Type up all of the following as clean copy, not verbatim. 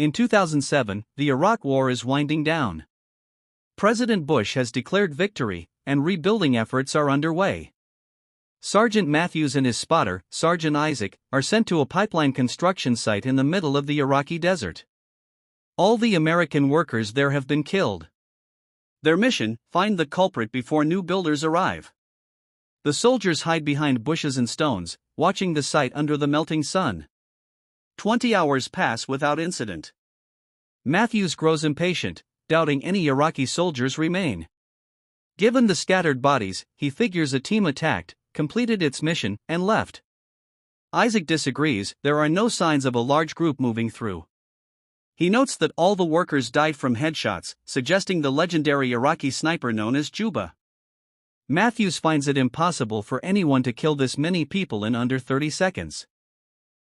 In 2007, the Iraq War is winding down. President Bush has declared victory, and rebuilding efforts are underway. Sergeant Matthews and his spotter, Sergeant Isaac, are sent to a pipeline construction site in the middle of the Iraqi desert. All the American workers there have been killed. Their mission: find the culprit before new builders arrive. The soldiers hide behind bushes and stones, watching the site under the melting sun. 20 hours pass without incident. Matthews grows impatient, doubting any Iraqi soldiers remain. Given the scattered bodies, he figures a team attacked, completed its mission, and left. Isaac disagrees. There are no signs of a large group moving through. He notes that all the workers died from headshots, suggesting the legendary Iraqi sniper known as Juba. Matthews finds it impossible for anyone to kill this many people in under 30 seconds.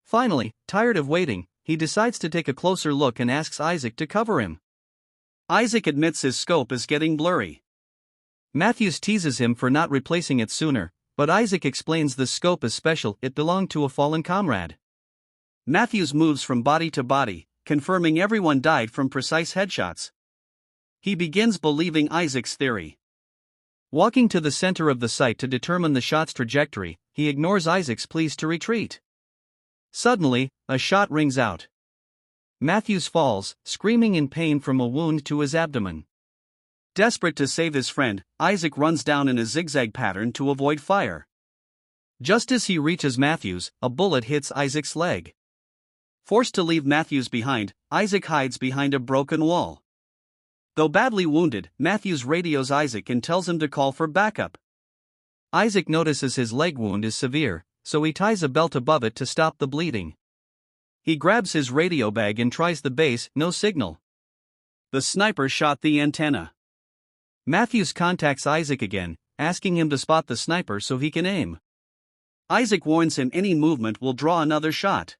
Finally, tired of waiting, he decides to take a closer look and asks Isaac to cover him. Isaac admits his scope is getting blurry. Matthews teases him for not replacing it sooner, but Isaac explains the scope is special, it belonged to a fallen comrade. Matthews moves from body to body, confirming everyone died from precise headshots. He begins believing Isaac's theory. Walking to the center of the site to determine the shot's trajectory, he ignores Isaac's pleas to retreat. Suddenly, a shot rings out. Matthews falls, screaming in pain from a wound to his abdomen. Desperate to save his friend, Isaac runs down in a zigzag pattern to avoid fire. Just as he reaches Matthews, a bullet hits Isaac's leg. Forced to leave Matthews behind, Isaac hides behind a broken wall. Though badly wounded, Matthews radios Isaac and tells him to call for backup. Isaac notices his leg wound is severe, so he ties a belt above it to stop the bleeding. He grabs his radio bag and tries the base, no signal. The sniper shot the antenna. Matthews contacts Isaac again, asking him to spot the sniper so he can aim. Isaac warns him any movement will draw another shot.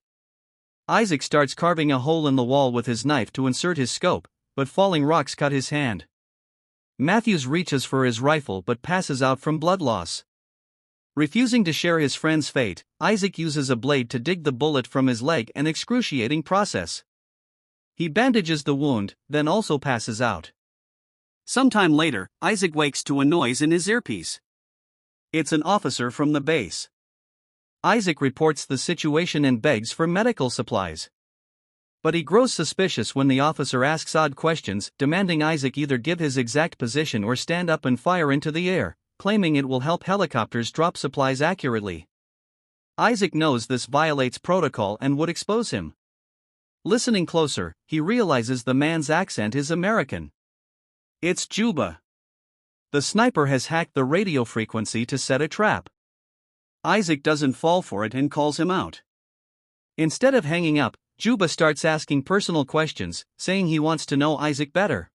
Isaac starts carving a hole in the wall with his knife to insert his scope, but falling rocks cut his hand. Matthews reaches for his rifle but passes out from blood loss. Refusing to share his friend's fate, Isaac uses a blade to dig the bullet from his leg, an excruciating process. He bandages the wound, then also passes out. Sometime later, Isaac wakes to a noise in his earpiece. It's an officer from the base. Isaac reports the situation and begs for medical supplies. But he grows suspicious when the officer asks odd questions, demanding Isaac either give his exact position or stand up and fire into the air, claiming it will help helicopters drop supplies accurately. Isaac knows this violates protocol and would expose him. Listening closer, he realizes the man's accent is American. It's Juba. The sniper has hacked the radio frequency to set a trap. Isaac doesn't fall for it and calls him out. Instead of hanging up, Juba starts asking personal questions, saying he wants to know Isaac better.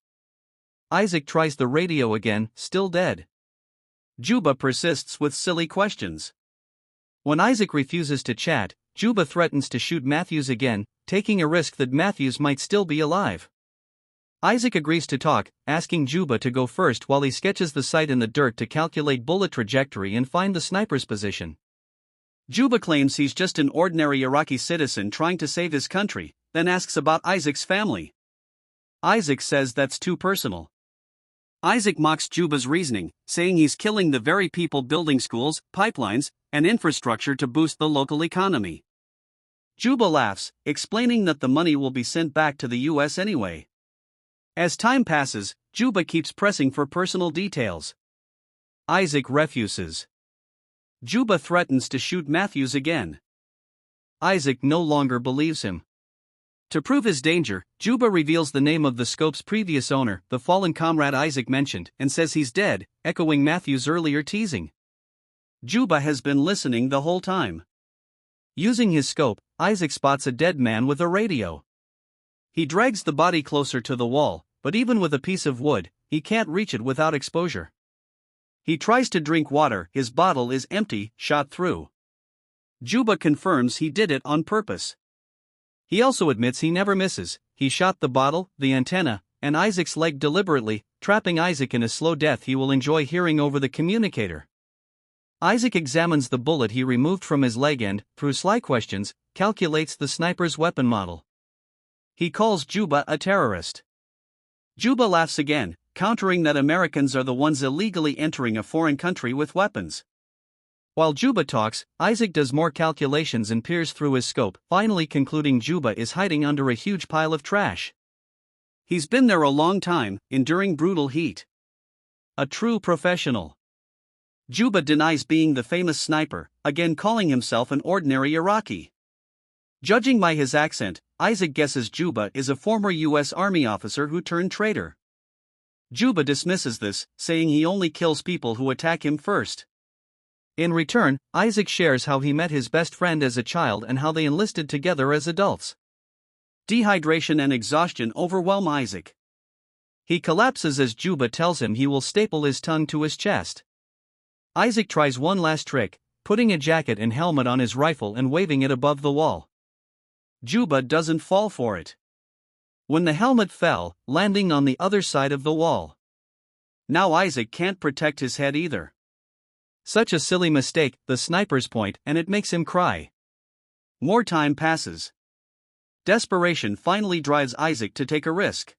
Isaac tries the radio again, still dead. Juba persists with silly questions. When Isaac refuses to chat, Juba threatens to shoot Matthews again, taking a risk that Matthews might still be alive. Isaac agrees to talk, asking Juba to go first while he sketches the site in the dirt to calculate bullet trajectory and find the sniper's position. Juba claims he's just an ordinary Iraqi citizen trying to save his country, then asks about Isaac's family. Isaac says that's too personal. Isaac mocks Juba's reasoning, saying he's killing the very people building schools, pipelines, and infrastructure to boost the local economy. Juba laughs, explaining that the money will be sent back to the US anyway. As time passes, Juba keeps pressing for personal details. Isaac refuses. Juba threatens to shoot Matthews again. Isaac no longer believes him. To prove his danger, Juba reveals the name of the scope's previous owner, the fallen comrade Isaac mentioned, and says he's dead, echoing Matthews' earlier teasing. Juba has been listening the whole time. Using his scope, Isaac spots a dead man with a radio. He drags the body closer to the wall, but even with a piece of wood, he can't reach it without exposure. He tries to drink water, his bottle is empty, shot through. Juba confirms he did it on purpose. He also admits he never misses. He shot the bottle, the antenna, and Isaac's leg deliberately, trapping Isaac in a slow death he will enjoy hearing over the communicator. Isaac examines the bullet he removed from his leg and, through sly questions, calculates the sniper's weapon model. He calls Juba a terrorist. Juba laughs again, countering that Americans are the ones illegally entering a foreign country with weapons. While Juba talks, Isaac does more calculations and peers through his scope, finally concluding Juba is hiding under a huge pile of trash. He's been there a long time, enduring brutal heat. A true professional. Juba denies being the famous sniper, again calling himself an ordinary Iraqi. Judging by his accent, Isaac guesses Juba is a former U.S. Army officer who turned traitor. Juba dismisses this, saying he only kills people who attack him first. In return, Isaac shares how he met his best friend as a child and how they enlisted together as adults. Dehydration and exhaustion overwhelm Isaac. He collapses as Juba tells him he will staple his tongue to his chest. Isaac tries one last trick, putting a jacket and helmet on his rifle and waving it above the wall. Juba doesn't fall for it. When the helmet fell, landing on the other side of the wall. Now Isaac can't protect his head either. Such a silly mistake, the snipers point, and it makes him cry. More time passes. Desperation finally drives Isaac to take a risk.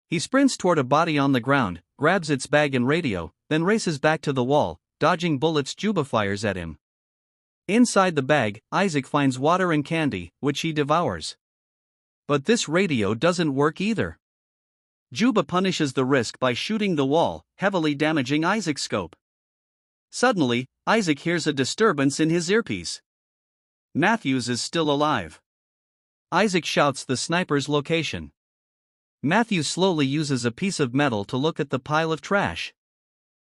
He sprints toward a body on the ground, grabs its bag and radio, then races back to the wall, dodging bullets Juba fires at him. Inside the bag, Isaac finds water and candy, which he devours. But this radio doesn't work either. Juba punishes the risk by shooting the wall, heavily damaging Isaac's scope. Suddenly, Isaac hears a disturbance in his earpiece. Matthews is still alive. Isaac shouts the sniper's location. Matthews slowly uses a piece of metal to look at the pile of trash.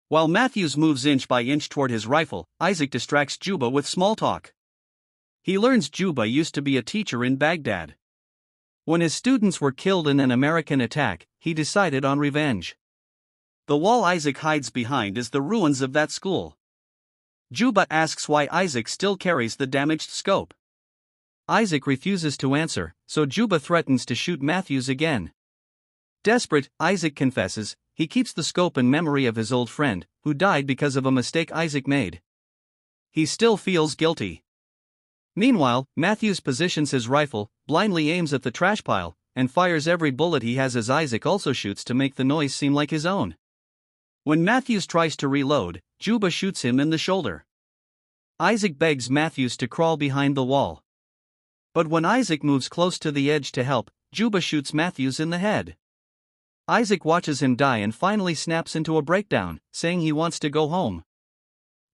While Matthews moves inch by inch toward his rifle, Isaac distracts Juba with small talk. He learns Juba used to be a teacher in Baghdad. When his students were killed in an American attack, he decided on revenge. The wall Isaac hides behind is the ruins of that school. Juba asks why Isaac still carries the damaged scope. Isaac refuses to answer, so Juba threatens to shoot Matthews again. Desperate, Isaac confesses, he keeps the scope in memory of his old friend, who died because of a mistake Isaac made. He still feels guilty. Meanwhile, Matthews positions his rifle, blindly aims at the trash pile, and fires every bullet he has as Isaac also shoots to make the noise seem like his own. When Matthews tries to reload, Juba shoots him in the shoulder. Isaac begs Matthews to crawl behind the wall. But when Isaac moves close to the edge to help, Juba shoots Matthews in the head. Isaac watches him die and finally snaps into a breakdown, saying he wants to go home.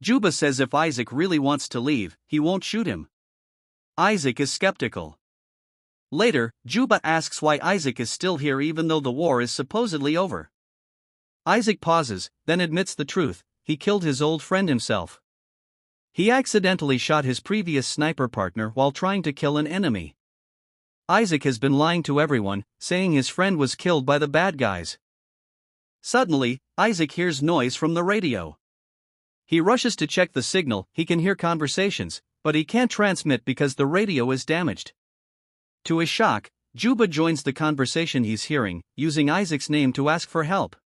Juba says if Isaac really wants to leave, he won't shoot him. Isaac is skeptical. Later, Juba asks why Isaac is still here even though the war is supposedly over. Isaac pauses, then admits the truth, he killed his old friend himself. He accidentally shot his previous sniper partner while trying to kill an enemy. Isaac has been lying to everyone, saying his friend was killed by the bad guys. Suddenly, Isaac hears noise from the radio. He rushes to check the signal, he can hear conversations, but he can't transmit because the radio is damaged. To his shock, Juba joins the conversation he's hearing, using Isaac's name to ask for help.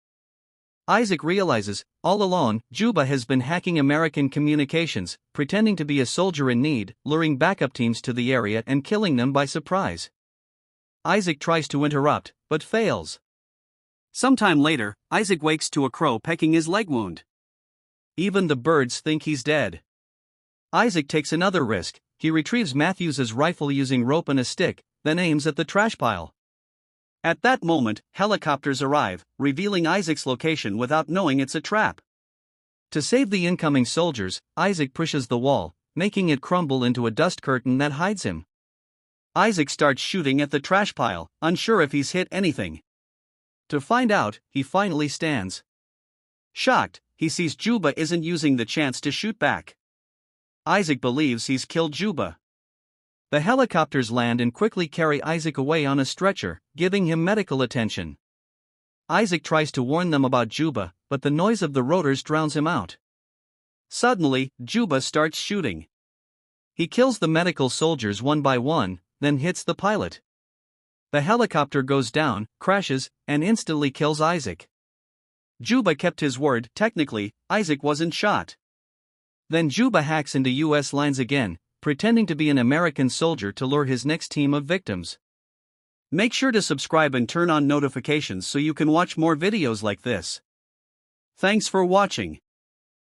Isaac realizes, all along, Juba has been hacking American communications, pretending to be a soldier in need, luring backup teams to the area and killing them by surprise. Isaac tries to interrupt, but fails. Sometime later, Isaac wakes to a crow pecking his leg wound. Even the birds think he's dead. Isaac takes another risk, he retrieves Matthews's rifle using rope and a stick, then aims at the trash pile. At that moment, helicopters arrive, revealing Isaac's location without knowing it's a trap. To save the incoming soldiers, Isaac pushes the wall, making it crumble into a dust curtain that hides him. Isaac starts shooting at the trash pile, unsure if he's hit anything. To find out, he finally stands. Shocked, he sees Juba isn't using the chance to shoot back. Isaac believes he's killed Juba. The helicopters land and quickly carry Isaac away on a stretcher, giving him medical attention. Isaac tries to warn them about Juba, but the noise of the rotors drowns him out. Suddenly, Juba starts shooting. He kills the medical soldiers one by one, then hits the pilot. The helicopter goes down, crashes, and instantly kills Isaac. Juba kept his word, technically, Isaac wasn't shot. Then Juba hacks into US lines again, pretending to be an American soldier to lure his next team of victims. Make sure to subscribe and turn on notifications so you can watch more videos like this. Thanks for watching.